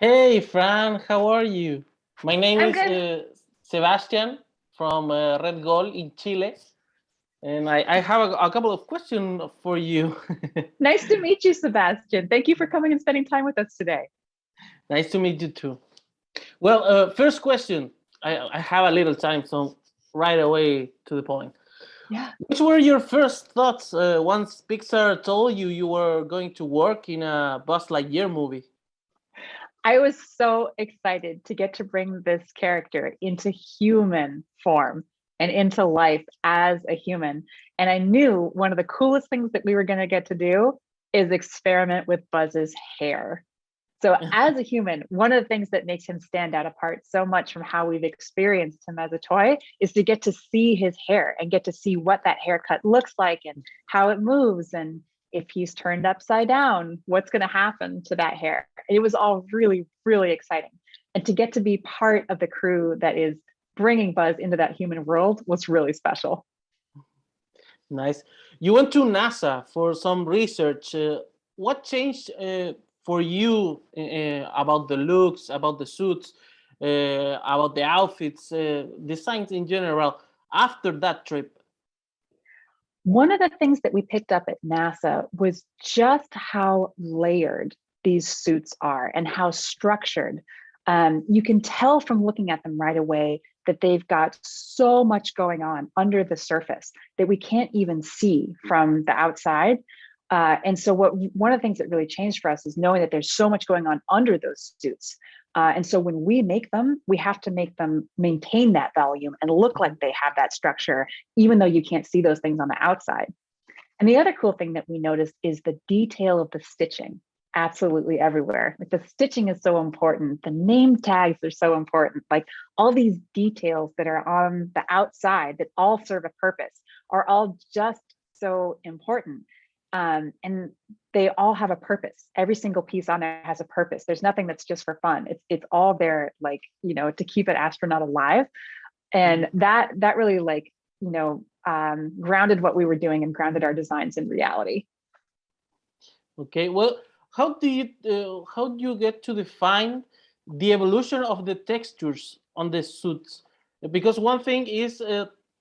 Hey, Fran, how are you? My name I'm is good. Sebastian from RedGol in Chile, and I have a couple of questions for you. Nice to meet you, Sebastian. Thank you for coming and spending time with us today. Nice to meet you too. Well, first question. I have a little time, so right away to the point. Yeah. Which were your first thoughts once Pixar told you were going to work in a Buzz Lightyear movie? I was so excited to get to bring this character into human form and into life as a human. And I knew one of the coolest things that we were going to get to do is experiment with Buzz's hair. So, as a human, one of the things that makes him stand out apart so much from how we've experienced him as a toy is to get to see his hair and get to see what that haircut looks like and how it moves. And if he's turned upside down, what's going to happen to that hair? It was all really, really exciting. And to get to be part of the crew that is bringing Buzz into that human world was really special. Nice. You went to NASA for some research. What changed for you about the looks, about the suits, about the outfits, designs in general after that trip? One of the things that we picked up at NASA was just how layered these suits are and how structured. You can tell from looking at them right away that they've got so much going on under the surface that we can't even see from the outside. And so one of the things that really changed for us is knowing that there's so much going on under those suits. And so when we make them, we have to make them maintain that volume and look like they have that structure, even though you can't see those things on the outside. And the other cool thing that we noticed is the detail of the stitching absolutely everywhere. Like the stitching is so important. The name tags are so important. Like all these details that are on the outside that all serve a purpose are all just so important. And they all have a purpose. Every single piece on there has a purpose. There's nothing that's just for fun. It's all there, like, to keep an astronaut alive. And that really grounded what we were doing and grounded our designs in reality. Okay. Well, how do you get to define the evolution of the textures on the suits? Because one thing is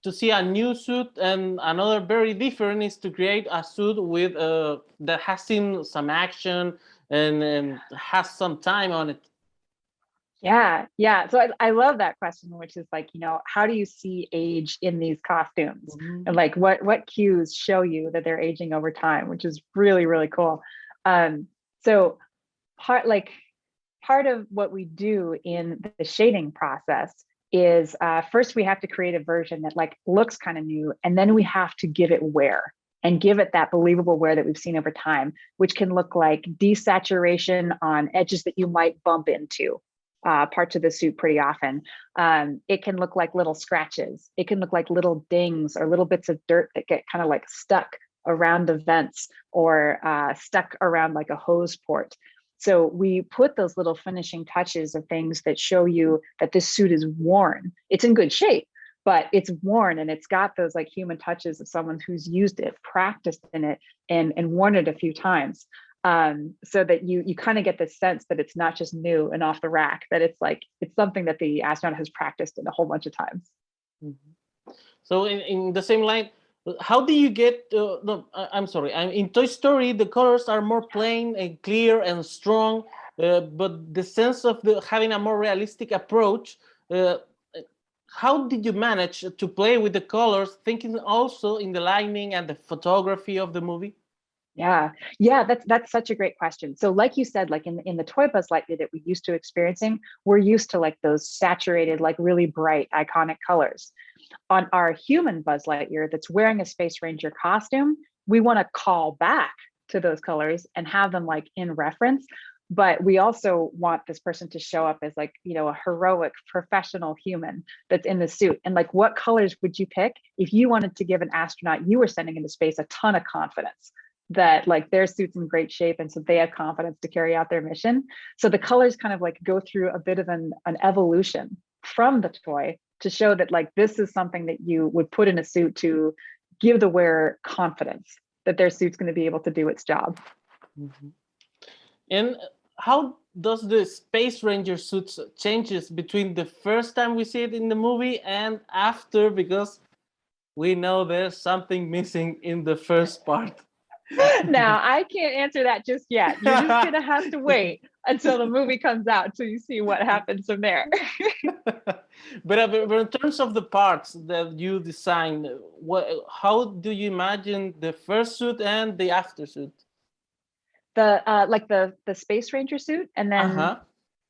to see a new suit, and another very different is to create a suit with that has seen some action and has some time on it. Yeah. So I love that question, which is like, how do you see age in these costumes? Mm-hmm. And like what cues show you that they're aging over time, which is really, really cool. So part of what we do in the shading process is first we have to create a version that like looks kind of new, and then we have to give it wear and give it that believable wear that we've seen over time, which can look like desaturation on edges that you might bump into parts of the suit pretty often. It can look like little scratches. It can look like little dings or little bits of dirt that get kind of like stuck around the vents or stuck around like a hose port. So we put those little finishing touches of things that show you that this suit is worn. It's in good shape, but it's worn and it's got those like human touches of someone who's used it, practiced in it, and worn it a few times. So that you kind of get this sense that it's not just new and off the rack, that it's something that the astronaut has practiced in a whole bunch of times. Mm-hmm. So in the same line, how do you get no, I'm sorry, in Toy Story the colors are more plain and clear and strong, but the sense of having a more realistic approach, how did you manage to play with the colors, thinking also in the lighting and the photography of the movie? Yeah, that's such a great question. So like you said, like in the toy Buzz Lightyear that we're used to experiencing, we're used to like those saturated, like really bright, iconic colors. On our human Buzz Lightyear that's wearing a Space Ranger costume, we want to call back to those colors and have them like in reference. But we also want this person to show up as like, a heroic professional human that's in the suit. And like, what colors would you pick if you wanted to give an astronaut you were sending into space a ton of confidence that like their suit's in great shape and so they have confidence to carry out their mission? So the colors kind of like go through a bit of an evolution from the toy to show that like this is something that you would put in a suit to give the wearer confidence that their suit's going to be able to do its job. Mm-hmm. And how does the Space Ranger suits changes between the first time we see it in the movie and after? Because we know there's something missing in the first part. Now, I can't answer that just yet. You're just going to have to wait until the movie comes out so you see what happens from there. But in terms of the parts that you design, how do you imagine the first suit and the after suit? Like the Space Ranger suit, and then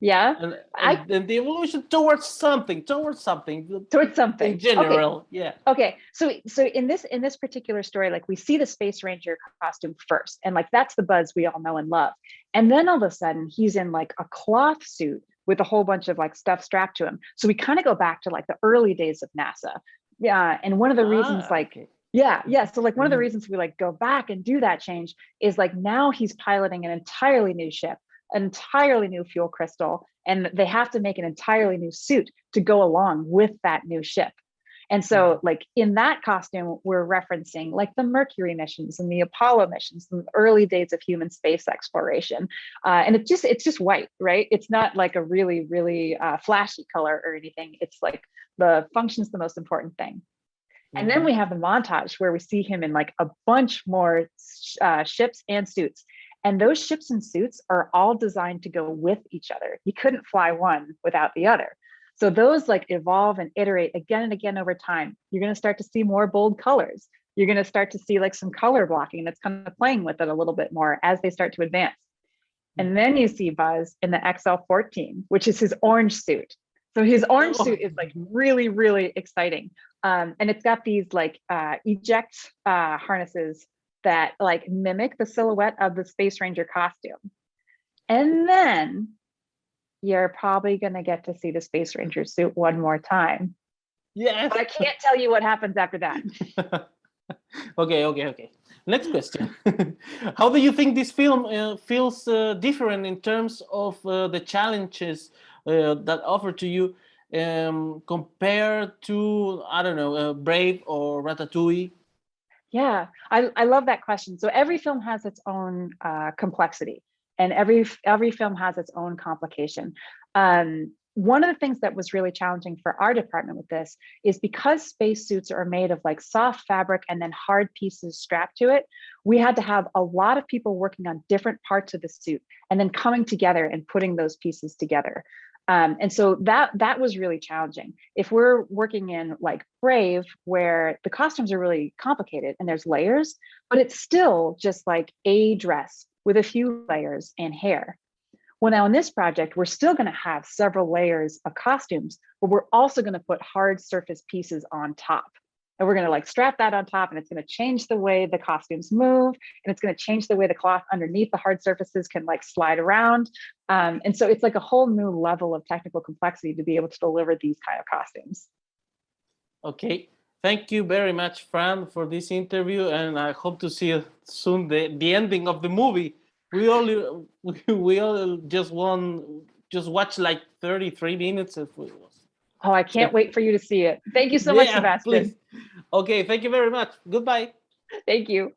yeah, and then the evolution towards something in general. Okay. Yeah. Okay, so in this particular story, like we see the Space Ranger costume first, and like that's the Buzz we all know and love, and then all of a sudden he's in like a cloth suit with a whole bunch of like stuff strapped to him. So we kind of go back to like the early days of NASA. Yeah, and one of the reasons like yeah. So like one of the reasons we like go back and do that change is like now he's piloting an entirely new ship, an entirely new fuel crystal, and they have to make an entirely new suit to go along with that new ship. And so like in that costume, we're referencing like the Mercury missions and the Apollo missions, the early days of human space exploration. And it's just white, right? It's not like a really, really flashy color or anything. It's like the function's the most important thing. And then we have the montage where we see him in like a bunch more ships and suits. And those ships and suits are all designed to go with each other. You couldn't fly one without the other. So those like evolve and iterate again and again over time. You're going to start to see more bold colors. You're going to start to see like some color blocking that's kind of playing with it a little bit more as they start to advance. And then you see Buzz in the XL-14, which is his orange suit. So his orange suit is like really, really exciting. And it's got these like eject harnesses that like mimic the silhouette of the Space Ranger costume. And then you're probably going to get to see the Space Ranger suit one more time. Yes. But I can't tell you what happens after that. Okay. Next question. How do you think this film feels different in terms of the challenges that offer to you compared to, I don't know, Brave or Ratatouille? Yeah, I love that question. So every film has its own complexity, and every film has its own complication. One of the things that was really challenging for our department with this is because spacesuits are made of like soft fabric and then hard pieces strapped to it, we had to have a lot of people working on different parts of the suit and then coming together and putting those pieces together. And so that was really challenging. If we're working in like Brave, where the costumes are really complicated and there's layers, but it's still just like a dress with a few layers and hair. Well, now in this project, we're still going to have several layers of costumes, but we're also going to put hard surface pieces on top. And we're going to like strap that on top, and it's going to change the way the costumes move, and it's going to change the way the cloth underneath the hard surfaces can like slide around. And so it's like a whole new level of technical complexity to be able to deliver these kind of costumes. Okay. Thank you very much, Fran, for this interview, and I hope to see you soon the ending of the movie. We all just watch like 33 minutes. Oh, I can't wait for you to see it. Thank you so much, Sebastian. Please. Okay, thank you very much. Goodbye. Thank you.